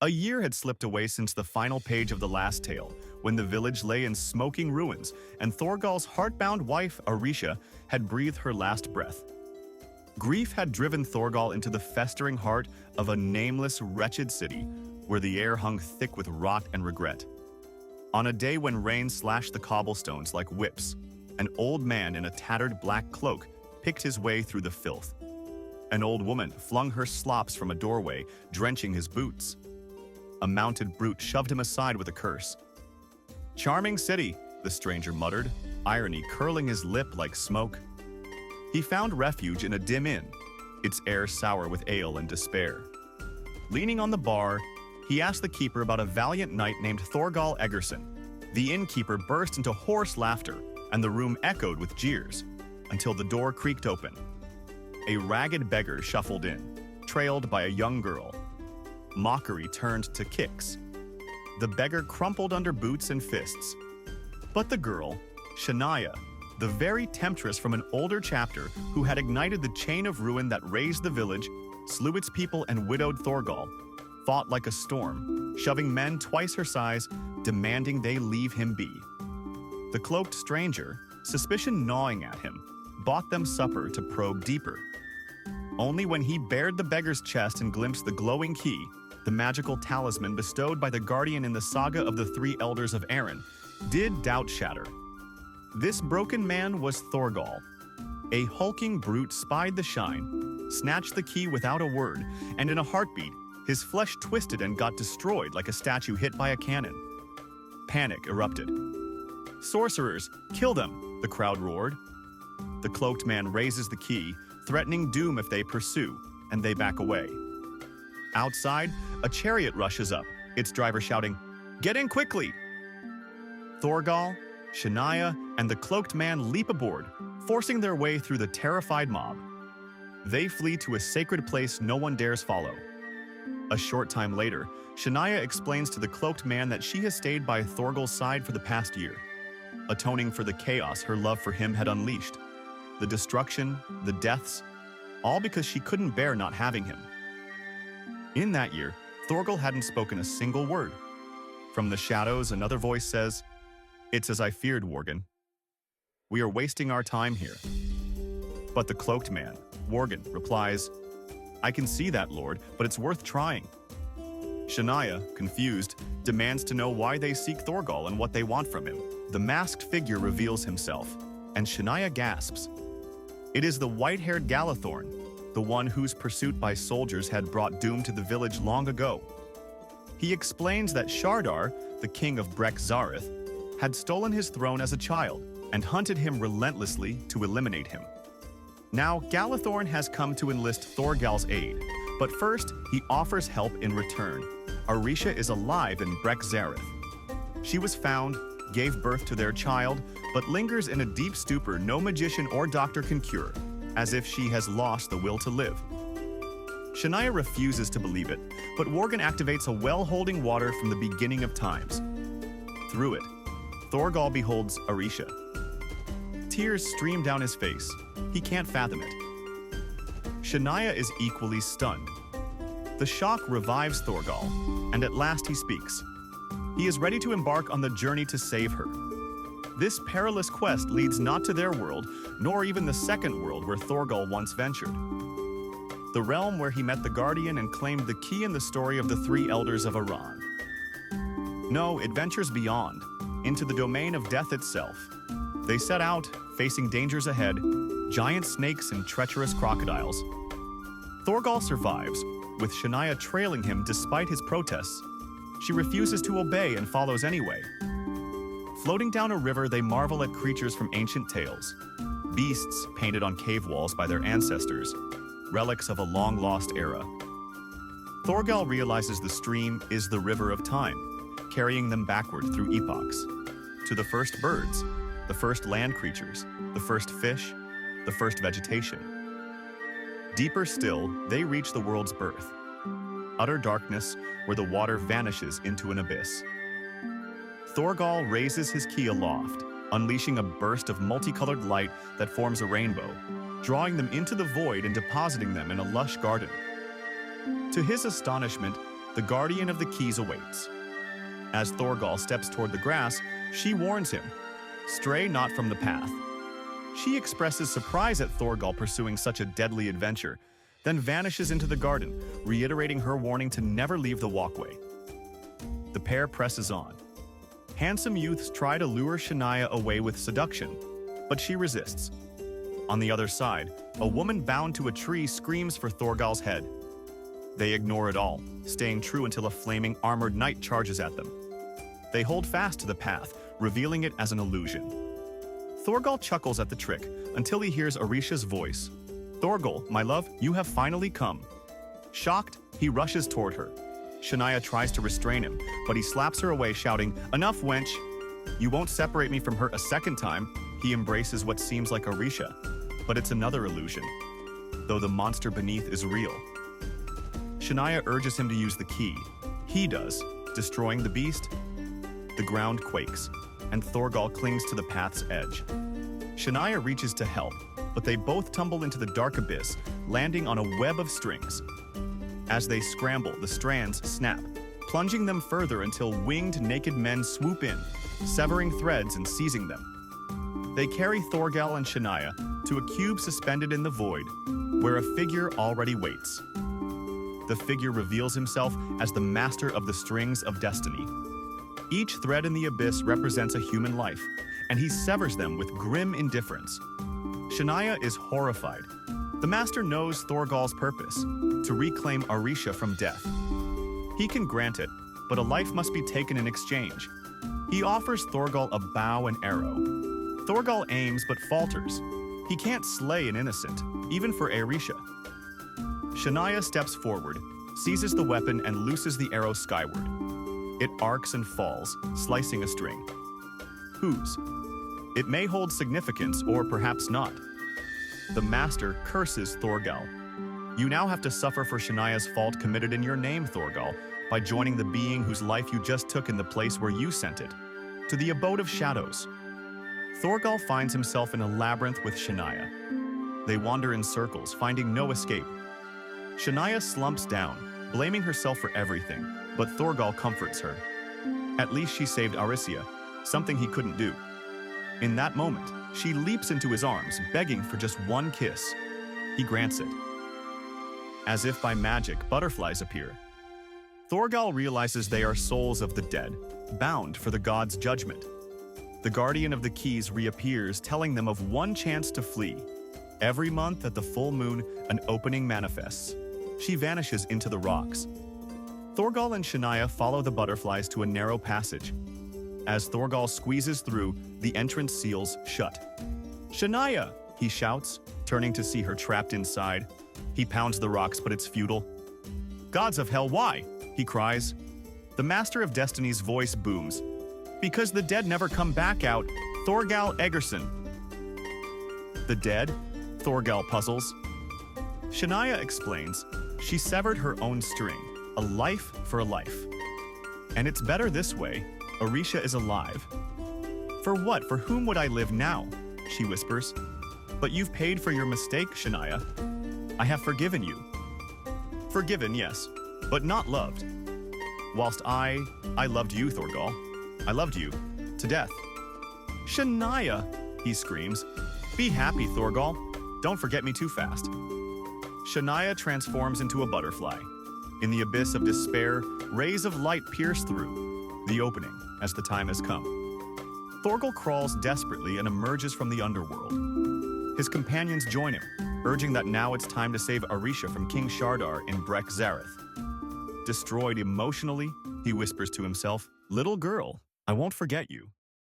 A year had slipped away since the final page of the last tale, when the village lay in smoking ruins and Thorgal's heart-bound wife, Aaricia, had breathed her last breath. Grief had driven Thorgal into the festering heart of a nameless, wretched city, where the air hung thick with rot and regret. On a day when rain slashed the cobblestones like whips, an old man in a tattered black cloak picked his way through the filth. An old woman flung her slops from a doorway, drenching his boots. A mounted brute shoved him aside with a curse. "Charming city," the stranger muttered, irony curling his lip like smoke. He found refuge in a dim inn, its air sour with ale and despair. Leaning on the bar, he asked the keeper about a valiant knight named Thorgal Eggerson. The innkeeper burst into hoarse laughter, and the room echoed with jeers, until the door creaked open. A ragged beggar shuffled in, trailed by a young girl. Mockery turned to kicks. The beggar crumpled under boots and fists. But the girl, Shania, the very temptress from an older chapter who had ignited the chain of ruin that razed the village, slew its people and widowed Thorgal, fought like a storm, shoving men twice her size, demanding they leave him be. The cloaked stranger, suspicion gnawing at him, bought them supper to probe deeper. Only when he bared the beggar's chest and glimpsed the glowing key, the magical talisman bestowed by the guardian in the saga of the three elders of Aaron, did doubt shatter. This broken man was Thorgal. A hulking brute spied the shine, snatched the key without a word, and in a heartbeat, his flesh twisted and got destroyed like a statue hit by a cannon. Panic erupted. "Sorcerers, kill them!" the crowd roared. The cloaked man raises the key, threatening doom if they pursue, and they back away. Outside, a chariot rushes up, its driver shouting, "Get in quickly!" Thorgal, Shania, and the cloaked man leap aboard, forcing their way through the terrified mob. They flee to a sacred place no one dares follow. A short time later, Shania explains to the cloaked man that she has stayed by Thorgal's side for the past year, atoning for the chaos her love for him had unleashed. The destruction, the deaths, all because she couldn't bear not having him. In that year, Thorgal hadn't spoken a single word. From the shadows, another voice says, "It's as I feared, Worgen. We are wasting our time here." But the cloaked man, Worgen, replies, "I can see that, Lord, but it's worth trying." Shania, confused, demands to know why they seek Thorgal and what they want from him. The masked figure reveals himself, and Shania gasps. It is the white-haired Galathorn, the one whose pursuit by soldiers had brought doom to the village long ago. He explains that Shardar, the king of Brek-Zareth, had stolen his throne as a child and hunted him relentlessly to eliminate him. Now, Galathorn has come to enlist Thorgal's aid, but first, he offers help in return. Aaricia is alive in Brek-Zareth. She was found, gave birth to their child, but lingers in a deep stupor no magician or doctor can cure, as if she has lost the will to live. Shania refuses to believe it, but Worgen activates a well holding water from the beginning of times. Through it, Thorgal beholds Aaricia. Tears stream down his face. He can't fathom it. Shania is equally stunned. The shock revives Thorgal, and at last he speaks. He is ready to embark on the journey to save her. This perilous quest leads not to their world, nor even the second world where Thorgal once ventured. The realm where he met the Guardian and claimed the key in the story of the three elders of Iran. No, it ventures beyond, into the domain of death itself. They set out, facing dangers ahead, giant snakes and treacherous crocodiles. Thorgal survives, with Shania trailing him despite his protests. She refuses to obey and follows anyway. Floating down a river, they marvel at creatures from ancient tales. Beasts painted on cave walls by their ancestors, relics of a long-lost era. Thorgal realizes the stream is the river of time, carrying them backward through epochs. To the first birds, the first land creatures, the first fish, the first vegetation. Deeper still, they reach the world's birth. Utter darkness where the water vanishes into an abyss. Thorgal raises his key aloft, unleashing a burst of multicolored light that forms a rainbow, drawing them into the void and depositing them in a lush garden. To his astonishment, The guardian of the keys awaits. As Thorgal steps toward the grass, she warns him, "Stray not from the path." She expresses surprise at Thorgal pursuing such a deadly adventure, then vanishes into the garden, reiterating her warning to never leave the walkway. The pair presses on. Handsome youths try to lure Shania away with seduction, but she resists. On the other side, a woman bound to a tree screams for Thorgal's head. They ignore it all, staying true until a flaming armored knight charges at them. They hold fast to the path, revealing it as an illusion. Thorgal chuckles at the trick until he hears Aaricia's voice. "Thorgal, my love, you have finally come." Shocked, he rushes toward her. Shania tries to restrain him, but he slaps her away, shouting, "Enough, wench! You won't separate me from her a second time." He embraces what seems like Aaricia, but it's another illusion, though the monster beneath is real. Shania urges him to use the key. He does, destroying the beast. The ground quakes, and Thorgal clings to the path's edge. Shania reaches to help, but they both tumble into the dark abyss, landing on a web of strings. As they scramble, the strands snap, plunging them further until winged naked men swoop in, severing threads and seizing them. They carry Thorgal and Shania to a cube suspended in the void, where a figure already waits. The figure reveals himself as the master of the strings of destiny. Each thread in the abyss represents a human life, and he severs them with grim indifference. Shania is horrified. The master knows Thorgal's purpose, to reclaim Aaricia from death. He can grant it, but a life must be taken in exchange. He offers Thorgal a bow and arrow. Thorgal aims but falters. He can't slay an innocent, even for Aaricia. Shania steps forward, seizes the weapon and looses the arrow skyward. It arcs and falls, slicing a string. Whose? It may hold significance or perhaps not. The master curses Thorgal. "You now have to suffer for Shania's fault committed in your name, Thorgal, by joining the being whose life you just took in the place where you sent it, to the abode of shadows." Thorgal finds himself in a labyrinth with Shania. They wander in circles, finding no escape. Shania slumps down, blaming herself for everything, but Thorgal comforts her. At least she saved Aaricia, something he couldn't do. In that moment, she leaps into his arms, begging for just one kiss. He grants it. As if by magic, butterflies appear. Thorgal realizes they are souls of the dead, bound for the god's judgment. The guardian of the keys reappears, telling them of one chance to flee. Every month at the full moon, an opening manifests. She vanishes into the rocks. Thorgal and Shania follow the butterflies to a narrow passage. As Thorgal squeezes through, the entrance seals shut. "Shania!" he shouts, turning to see her trapped inside. He pounds the rocks, but it's futile. "Gods of hell, why?" he cries. The Master of Destiny's voice booms. "Because the dead never come back out, Thorgal Egerson." "The dead?" Thorgal puzzles. Shania explains, she severed her own string, a life for a life. "And it's better this way. Aaricia is alive." "For what? For whom would I live now?" she whispers. "But you've paid for your mistake, Shania. I have forgiven you." "Forgiven, yes, but not loved. Whilst I loved you, Thorgal. I loved you to death." "Shania!" he screams. "Be happy, Thorgal. Don't forget me too fast." Shania transforms into a butterfly. In the abyss of despair, rays of light pierce through, the opening as the time has come. Thorgal crawls desperately and emerges from the underworld. His companions join him, urging that now it's time to save Aaricia from King Shardar in Brek Zareth. Destroyed emotionally, he whispers to himself, "Little girl, I won't forget you."